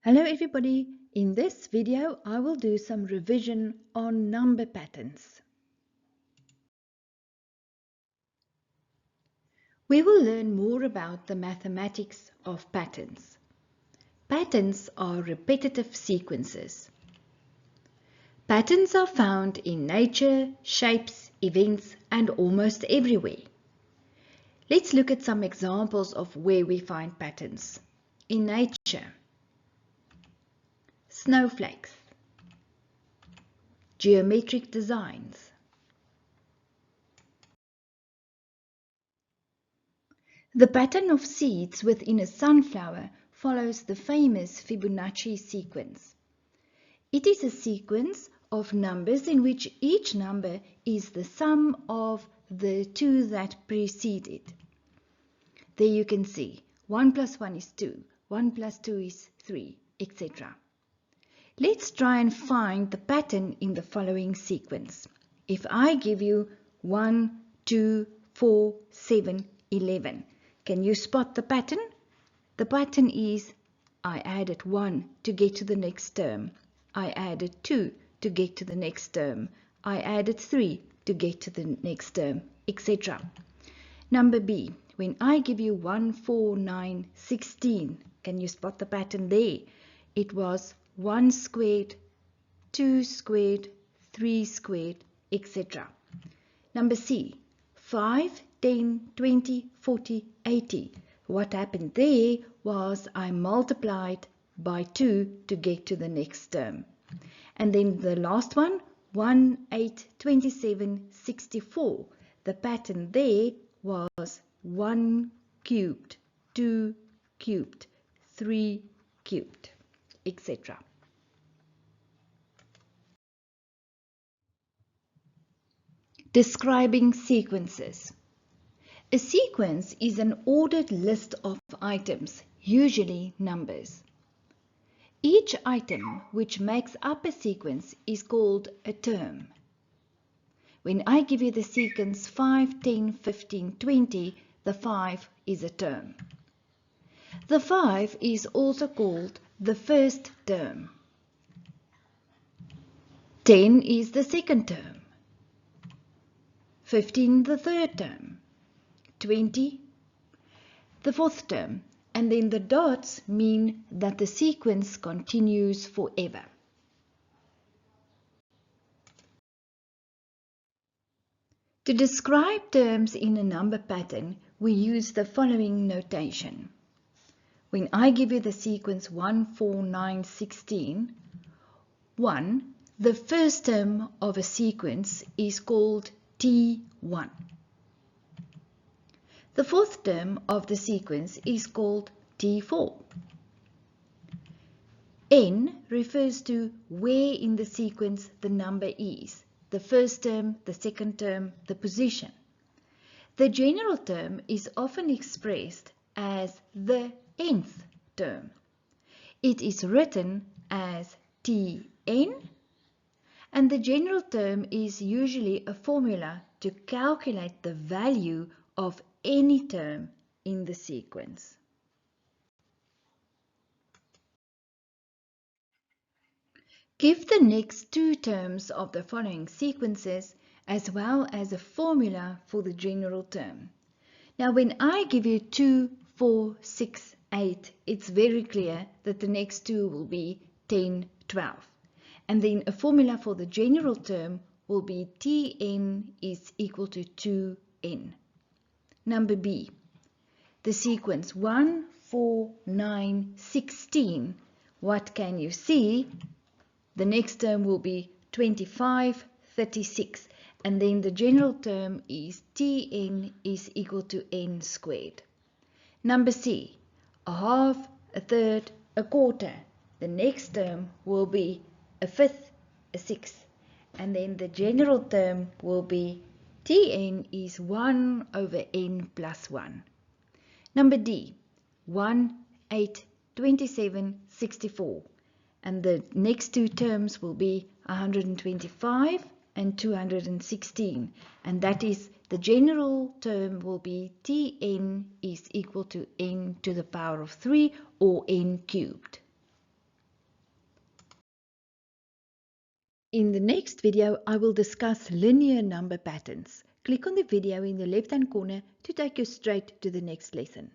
Hello everybody, in this video I will do some revision on number patterns. We will learn more about the mathematics of patterns. Patterns are repetitive sequences. Patterns are found in nature, shapes, events and almost everywhere. Let's look at some examples of where we find patterns. In nature, snowflakes, geometric designs. The pattern of seeds within a sunflower follows the famous Fibonacci sequence. It is a sequence of numbers in which each number is the sum of the two that precede it. There you can see 1 plus 1 is 2, 1 plus 2 is 3, etc. Let's try and find the pattern in the following sequence. If I give you 1, 2, 4, 7, 11, can you spot the pattern? The pattern is I added 1 to get to the next term. I added 2 to get to the next term. I added 3 to get to the next term, etc. Number B, when I give you 1, 4, 9, 16, can you spot the pattern there? It was 1 squared, 2 squared, 3 squared, etc. Number C, 5, 10, 20, 40, 80. What happened there was I multiplied by 2 to get to the next term. And then the last one, 1, 8, 27, 64. The pattern there was 1 cubed, 2 cubed, 3 cubed, etc. Describing sequences. A sequence is an ordered list of items, usually numbers. Each item which makes up a sequence is called a term. When I give you the sequence 5, 10, 15, 20, the 5 is a term. The 5 is also called the first term. 10 is the second term. 15 the third term. 20 the fourth term, and then the dots mean that the sequence continues forever. To describe terms in a number pattern, we use the following notation. When I give you the sequence 1, 4, 9, 16, 1, the first term of a sequence is called T1. The fourth term of the sequence is called T4. N refers to where in the sequence the number is, the first term, the second term, the position. The general term is often expressed as the nth term. It is written as Tn, and the general term is usually a formula to calculate the value of any term in the sequence. Give the next two terms of the following sequences as well as a formula for the general term. Now when I give you 2, 4, 6, 8, it's very clear that the next two will be 10, 12. And then a formula for the general term will be Tn is equal to 2n. Number B, the sequence 1, 4, 9, 16. What can you see? The next term will be 25, 36. And then the general term is Tn is equal to n squared. Number C, a half, a third, a quarter. The next term will be a fifth, a sixth. And then the general term will be Tn is 1 over n plus 1. Number D, 1, 8, 27, 64. And the next two terms will be 125 and 216. And that is the general term will be Tn is equal to n to the power of 3 or n cubed. In the next video, I will discuss linear number patterns. Click on the video in the left-hand corner to take you straight to the next lesson.